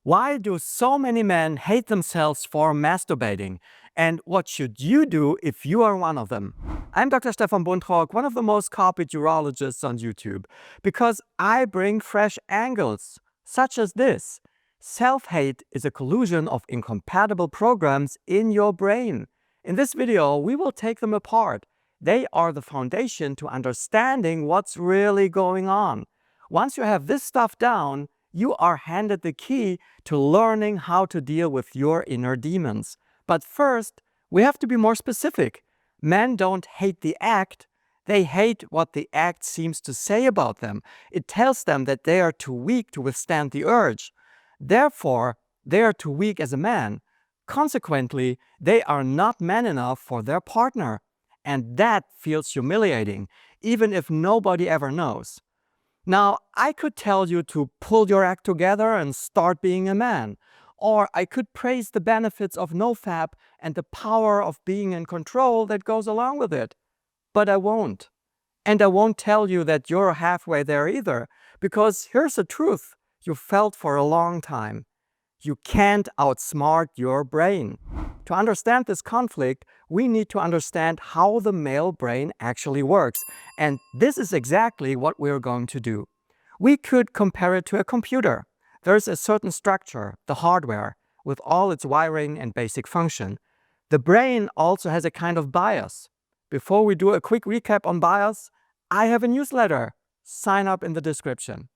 Why do so many men hate themselves for masturbating? And what should you do if you are one of them? I'm Dr. Stefan Buntrock, one of the most copied urologists on YouTube, because I bring fresh angles, such as this. Self-hate is a collusion of incompatible programs in your brain. In this video, we will take them apart. They are the foundation to understanding what's really going on. Once you have this stuff down, you are handed the key to learning how to deal with your inner demons. But first, we have to be more specific. Men don't hate the act, they hate what the act seems to say about them. It tells them that they are too weak to withstand the urge. Therefore, they are too weak as a man. Consequently, they are not man enough for their partner. And that feels humiliating, even if nobody ever knows. Now, I could tell you to pull your act together and start being a man. Or I could praise the benefits of nofap and the power of being in control that goes along with it. But I won't. And I won't tell you that you're halfway there either, because here's the truth you felt for a long time. You can't outsmart your brain. To understand this conflict, we need to understand how the male brain actually works. And this is exactly what we're going to do. We could compare it to a computer. There's a certain structure, the hardware, with all its wiring and basic function. The brain also has a kind of BIOS. Before we do a quick recap on BIOS, I have a newsletter. Sign up in the description.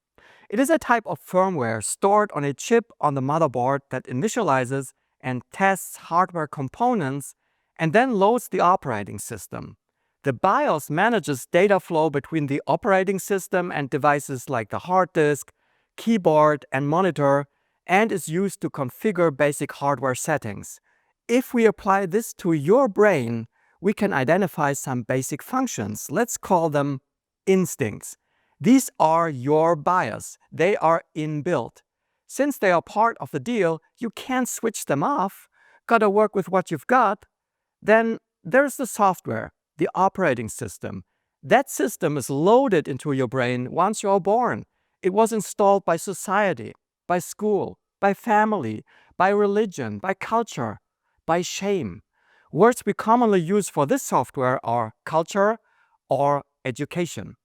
It is a type of firmware stored on a chip on the motherboard that initializes and tests hardware components and then loads the operating system. The BIOS manages data flow between the operating system and devices like the hard disk, keyboard, and monitor, and is used to configure basic hardware settings. If we apply this to your brain, we can identify some basic functions. Let's call them instincts. These are your BIOS. They are inbuilt. Since they are part of the deal, you can't switch them off. Gotta work with what you've got. Then there's the software, the operating system. That system is loaded into your brain once you're born. It was installed by society, by school, by family, by religion, by culture, by shame. Words we commonly use for this software are culture or education.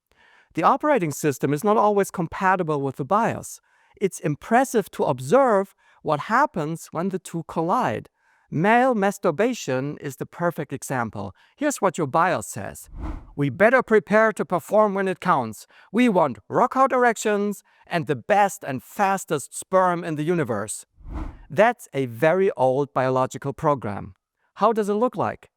The operating system is not always compatible with the BIOS. It's impressive to observe what happens when the two collide. Male masturbation is the perfect example. Here's what your BIOS says. We better prepare to perform when it counts. We want rock-hard erections and the best and fastest sperm in the universe. That's a very old biological program. How does it look like?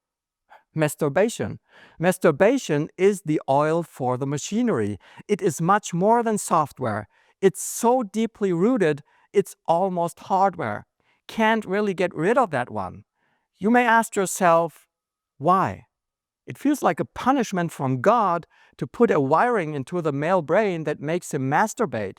Masturbation. Masturbation is the oil for the machinery. It is much more than software. It's so deeply rooted, it's almost hardware. Can't really get rid of that one. You may ask yourself, why? It feels like a punishment from God to put a wiring into the male brain that makes him masturbate.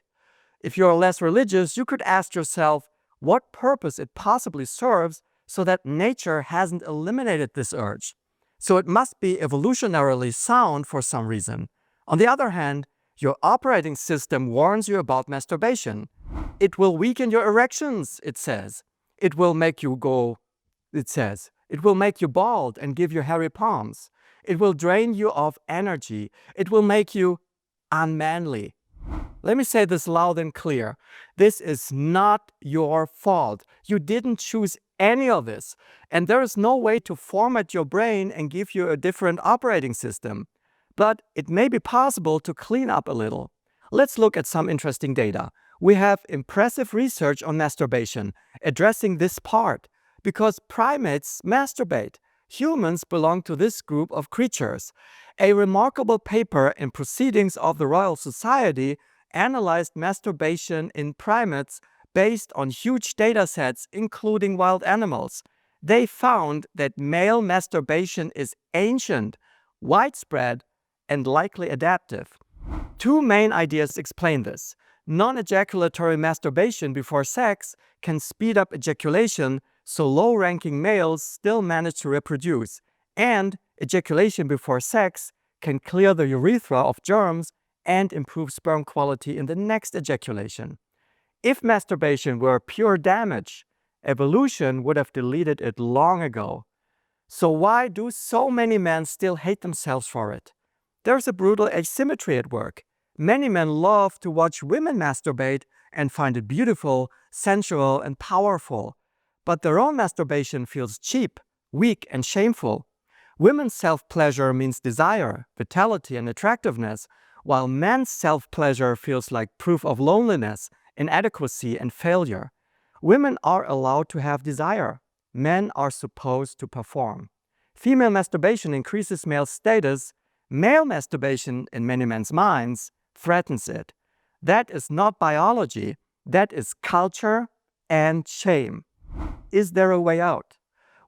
If you're less religious, you could ask yourself what purpose it possibly serves so that nature hasn't eliminated this urge. So it must be evolutionarily sound for some reason. On the other hand, your operating system warns you about masturbation. It will weaken your erections, it says. It will make you go, it says. It will make you bald and give you hairy palms. It will drain you of energy. It will make you unmanly. Let me say this loud and clear. This is not your fault. You didn't choose any of this. And there is no way to format your brain and give you a different operating system. But it may be possible to clean up a little. Let's look at some interesting data. We have impressive research on masturbation addressing this part because primates masturbate. Humans belong to this group of creatures. A remarkable paper in Proceedings of the Royal Society analyzed masturbation in primates based on huge data sets, including wild animals. They found that male masturbation is ancient, widespread, and likely adaptive. Two main ideas explain this. Non-ejaculatory masturbation before sex can speed up ejaculation, so low-ranking males still manage to reproduce. And ejaculation before sex can clear the urethra of germs and improve sperm quality in the next ejaculation. If masturbation were pure damage, evolution would have deleted it long ago. So why do so many men still hate themselves for it? There's a brutal asymmetry at work. Many men love to watch women masturbate and find it beautiful, sensual, and powerful. But their own masturbation feels cheap, weak, and shameful. Women's self-pleasure means desire, vitality, and attractiveness, while men's self-pleasure feels like proof of loneliness, inadequacy, and failure. Women are allowed to have desire. Men are supposed to perform. Female masturbation increases male status. Male masturbation, in many men's minds, threatens it. That is not biology. That is culture and shame. Is there a way out?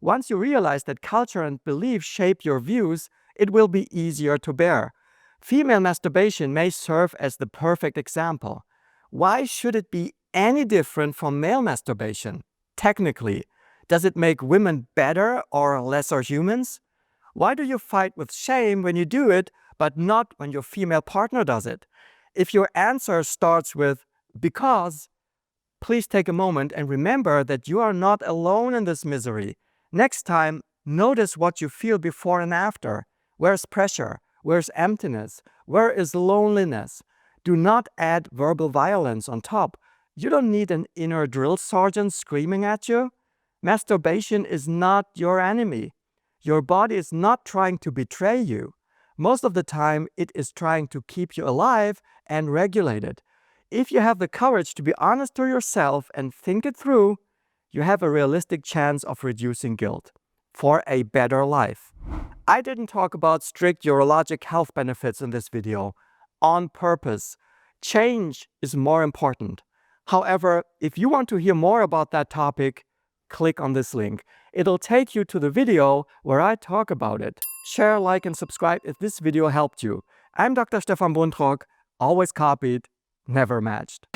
Once you realize that culture and belief shape your views, it will be easier to bear. Female masturbation may serve as the perfect example. Why should it be any different from male masturbation? Technically, does it make women better or lesser humans? Why do you fight with shame when you do it, but not when your female partner does it? If your answer starts with because, please take a moment and remember that you are not alone in this misery. Next time, notice what you feel before and after. Where's pressure? Where's emptiness? Where is loneliness? Do not add verbal violence on top. You don't need an inner drill sergeant screaming at you. Masturbation is not your enemy. Your body is not trying to betray you. Most of the time, it is trying to keep you alive and regulated. If you have the courage to be honest to yourself and think it through, you have a realistic chance of reducing guilt for a better life. I didn't talk about strict urologic health benefits in this video on purpose. Change is more important. However, if you want to hear more about that topic, click on this link. It'll take you to the video where I talk about it. Share, like, and subscribe if this video helped you. I'm Dr. Stefan Buntrock, always copied, never matched.